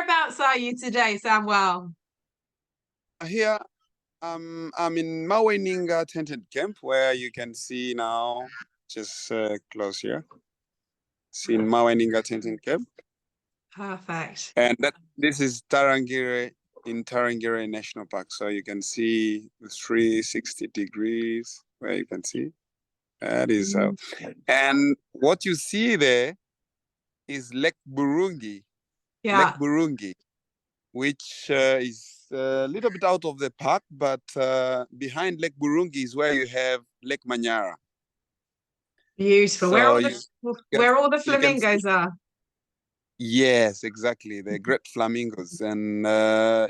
Whereabouts are you today, Samwel? Here, I'm in Maweninga tented camp where you can see now, just close here. See in Maweninga tented camp, Perfect. and this is Tarangire in Tarangire National Park. So you can see the 360 degrees where you can see that is Mm. and what you see there is Lake Buringi, Lake Yeah, Buringi, which is a little bit out of the park, but behind Lake Buringi is where you have Lake Manyara. beautiful. Where So all the can where all the you can see, flamingos are. yes, exactly, the great flamingos, and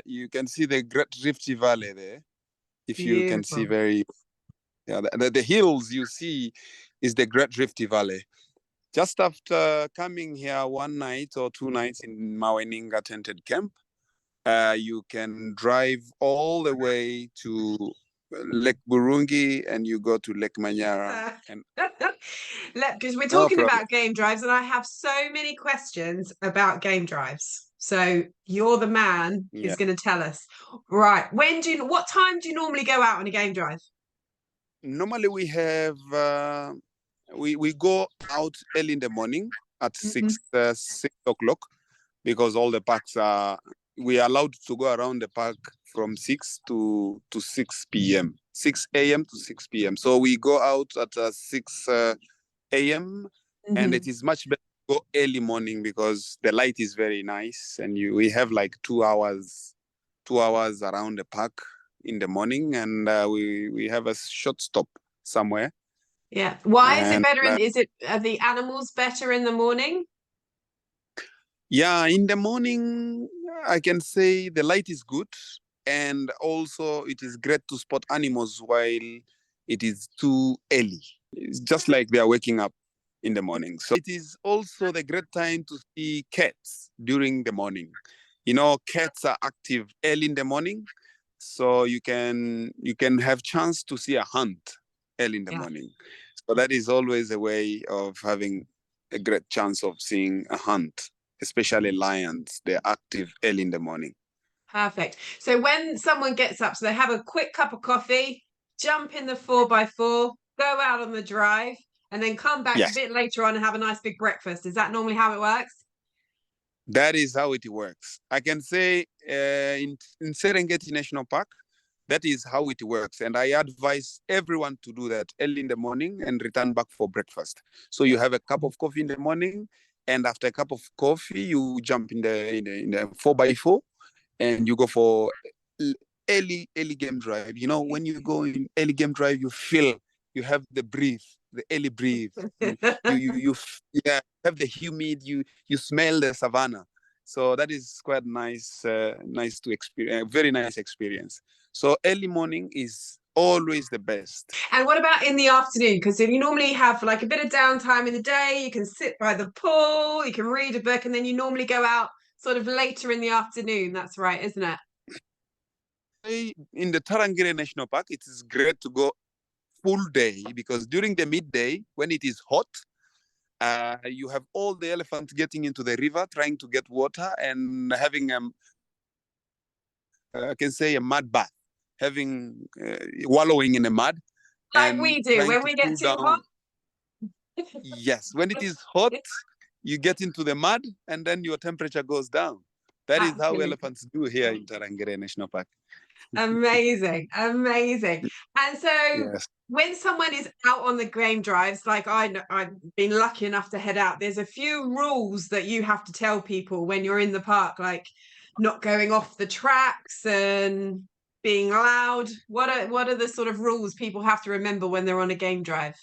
you can see the Great Rift Valley there. If you can see Beautiful. very, yeah, the hills you see is the Great Rift Valley. Just after coming here one night or two nights in Maweninga tented camp, you can drive all the way to Lake Buringi and you go to Lake Manyara. And Because we're no talking problem. about game drives, and I have so many questions about game drives. So you're the man Yeah. who's going to tell us. Right. What time do you normally go out on a game drive? Normally we have we go out early in the morning at Mhm. 6 o'clock because all the parks are we are allowed to go around the park from 6 p.m. 6 a.m. to 6 p.m. So we go out at 6 a.m. and it Mhm. is much better to go early morning because the light is very nice and we have like 2 hours around the park in the morning and we have a short stop somewhere Yeah. Why is it and better are the animals better in the morning? yeah, in the morning I can say the light is good and also it is great to spot animals while it is too early. It's just like they are waking up in the morning. So it is also the great time to see cats during the morning. You know, cats are active early in the morning, so you can have chance to see a hunt early in the Yeah. morning. So that is always a way of having a great chance of seeing a hunt, especially lions. They're active early in the morning. Perfect. So when someone gets up, so they have a quick cup of coffee, jump in the 4x4, go out on the drive, and then come back a Yes, bit later on and have a nice big breakfast. Is that normally how it works? that is how it works. I can say in Serengeti National Park, that is how it works. And I advise everyone to do that early in the morning and return back for breakfast. So you have a cup of coffee in the morning, and after a cup of coffee, you jump in the 4x4 and you go for early game drive. You know, when you go in early game drive, you feel you have the early breathe. Yeah, have the humid. You smell the savannah. So that is quite nice. Nice to experience. Very nice experience. So early morning is always the best. And what about in the afternoon? Because you normally have like a bit of downtime in the day, you can sit by the pool, you can read a book, and then you normally go out sort of later in the afternoon. That's right, isn't it? In the Tarangire National Park, it is great to go full day because during the midday when it is hot, you have all the elephants getting into the river trying to get water and having I can say a mud bath, having wallowing in the mud Like and we do trying when to we get cool too hot. down. Yes, when it is hot, you get into the mud and then your temperature goes down. That is how Absolutely. elephants do here in Tarangire National Park. Amazing, amazing. And so Yes. when someone is out on the game drives, like I've been lucky enough to head out, there's a few rules that you have to tell people when you're in the park, like not going off the tracks and being loud. What are the sort of rules people have to remember when they're on a game drive?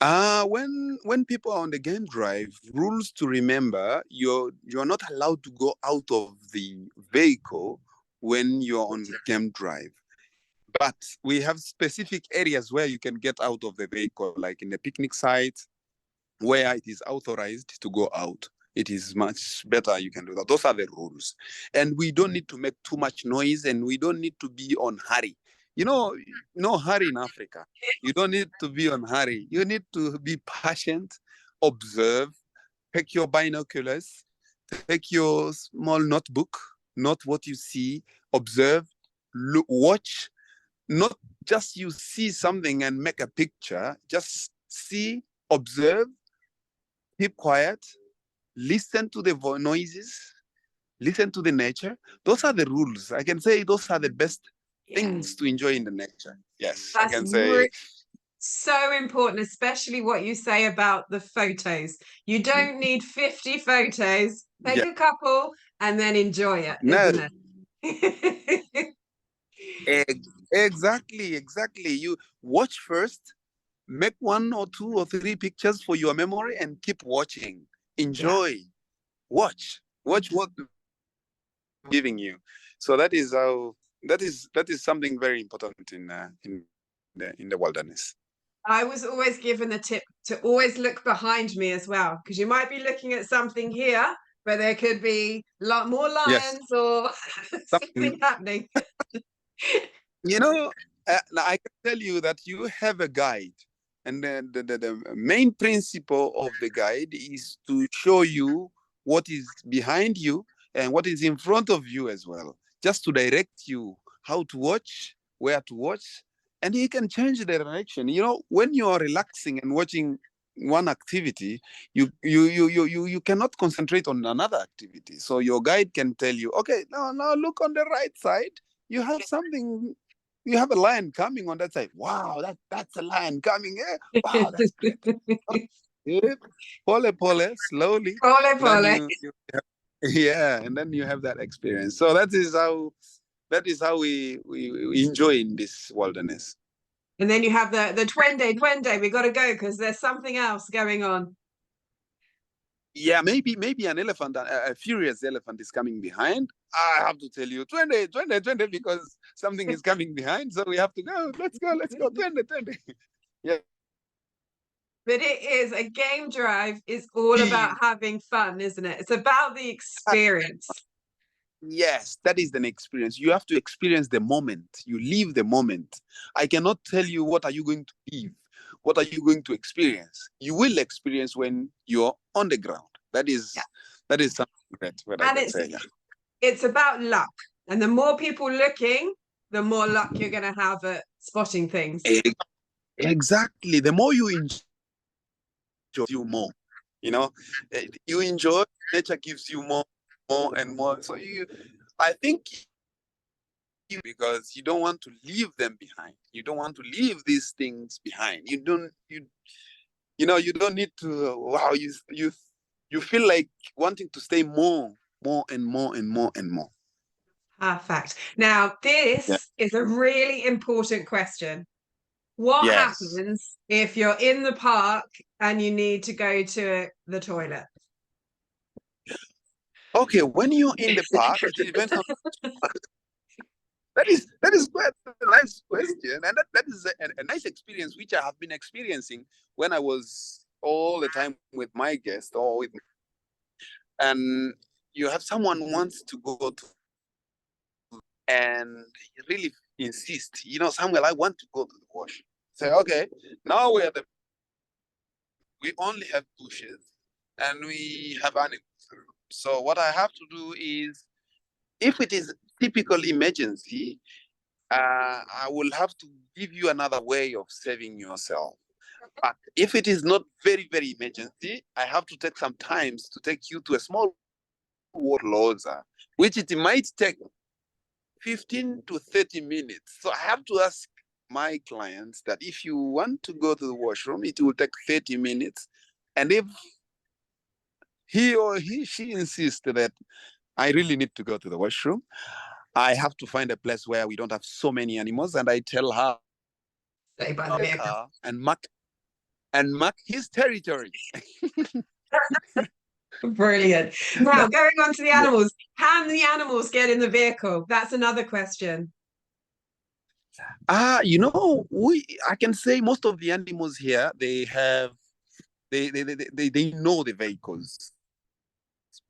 When people are on the game drive, rules to remember: you're not allowed to go out of the vehicle when you're on game drive. But we have specific areas where you can get out of the vehicle, like in the picnic site, where it is authorized to go out. It is much better you can do that. Those are the rules. And we don't need to make too much noise and we don't need to be on hurry. You know, no hurry in Africa. You don't need to be on hurry. You need to be patient, observe, take your binoculars, take your small notebook, note what you see, observe, look, watch. Not just you see something and make a picture. Just see, observe, keep quiet, listen to the noises, listen to the nature. Those are the rules. I can say those are the best things to enjoy in the nature. Yes, I That's can say. so important, especially what you say about the photos. You don't need 50 photos. Take Yeah. a couple and then enjoy it, No, isn't it? exactly. You watch first, make 1 or 2 or 3 pictures for your memory, and keep watching. Yeah. Enjoy. Watch what giving you. So that is something very important in the wilderness. I was always given the tip to always look behind me as well, because you might be looking at something here, but there could be more Yes. lions or something Something, happening. you know, now I can tell you that you have a guide, and the main principle of the guide is to show you what is behind you and what is in front of you as well, just to direct you how to watch, where to watch, and he can change the direction. When you are relaxing and watching one activity, you cannot concentrate on another activity. So your guide can tell you, okay, now look on the right side. You have something, you have a lion coming on that side. Wow, that's a lion coming. Wow, that's great. Yeah. Pole, slowly. Pole, And then pole. you have, yeah, and then you have that experience. So that is how we enjoy in this wilderness. And then you have the twende. We got to go because there's something else going on. Yeah, maybe an elephant, a furious elephant is coming behind. I have to tell you, 20, because something is coming behind. So we have to go. Let's go, 20. Yeah. But it is a game drive is all about having fun, isn't it? It's about the experience. Yes, that is an experience. You have to experience the moment. You live the moment. I cannot tell you what are you going to live. What are you going to experience? You will experience when you're on the ground. That Yeah. is that is something that I And can say. Yeah. it's about luck. And the more people looking, the more luck you're going to have at spotting things. Exactly. The more you enjoy, you more. You know, you enjoy. Nature gives you more and more. So I think, because you don't want to leave them behind. You don't want to leave these things behind. You don't need to. Wow, you feel like wanting to stay more and more and more and more. Perfect. Now, Yeah. this is a really important question. What Yes. happens if you're in the park and you need to go to the toilet? Okay, when you're in the park, it depends on. That is quite a nice question, and that is a nice experience which I have been experiencing when I was all the time with my guest or with, and you have someone who wants to go to, and he really insist. Samuel, I want to go to the wash. Say, okay, now we only have bushes and we have animals. So what I have to do is, if it is typical emergency, I will have to give you another way of saving yourself. But if it is not very, very emergency, I have to take some time to take you to a small water loader, which it might take 15 to 30 minutes. So I have to ask my clients that if you want to go to the washroom, it will take 30 minutes. And if she insists that I really need to go to the washroom, I have to find a place where we don't have so many animals. And I tell her, Stay by the vehicle. car and mark his territory. Brilliant. Now, That, going on to the yeah. animals, can the animals get in the vehicle? That's another question. I can say most of the animals here, they know the vehicles,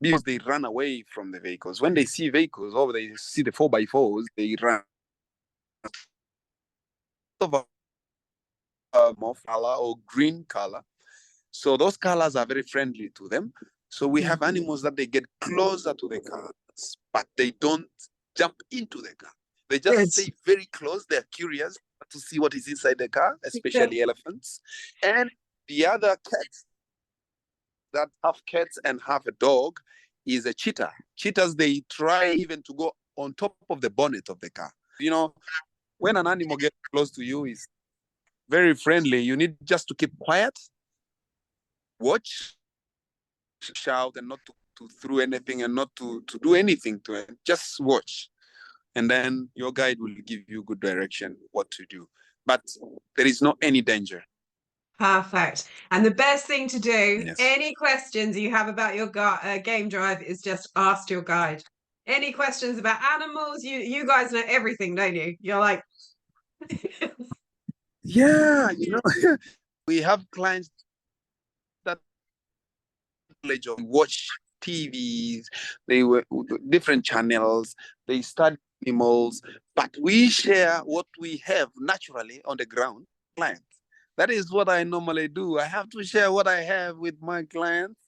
because they run away from the vehicles. When they see vehicles or they see the 4x4s, they run. Of more color or green color. So those colors are very friendly to them. So we have animals that they get closer to the cars, but they don't jump into the car. They just Good. stay very close. They're curious to see what is inside the car, especially elephants. And the other cats that have cats and have a dog is a cheetah. Cheetahs, they try even to go on top of the bonnet of the car. You know, when an animal gets close to you, is very friendly. You need just to keep quiet, watch, shout, and not to throw anything and not to do anything to it. Just watch. And then your guide will give you good direction what to do. But there is no any danger. Perfect. And the best thing to do, Yes. any questions you have about your game drive, is just ask your guide. Any questions about animals? You guys know everything, don't you? You're like, yeah, we have clients that watch TVs, they were different channels, they study animals, but we share what we have naturally on the ground. Clients. That is what I normally do. I have to share what I have with my clients,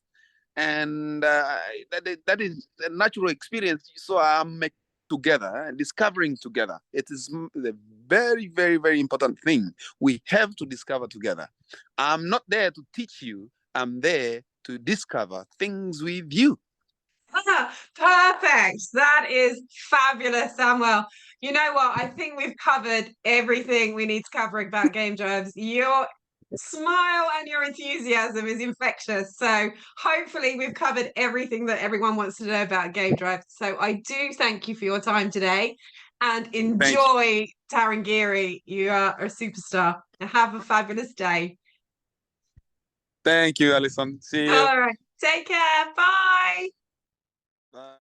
and that is a natural experience. So I'm making together and discovering together. It is a very, very, very important thing. We have to discover together. I'm not there to teach you. I'm there to discover things with you. perfect. That is fabulous, Samwel. You know what? I think we've covered everything we need to cover about game drives. Your smile and your enthusiasm is infectious. So hopefully we've covered everything that everyone wants to know about game drives. So I do thank you for your time today and enjoy Tarangire. You are a superstar. Have a fabulous day. Thank you, Alison. See you. All right. Take care. Bye. Bye.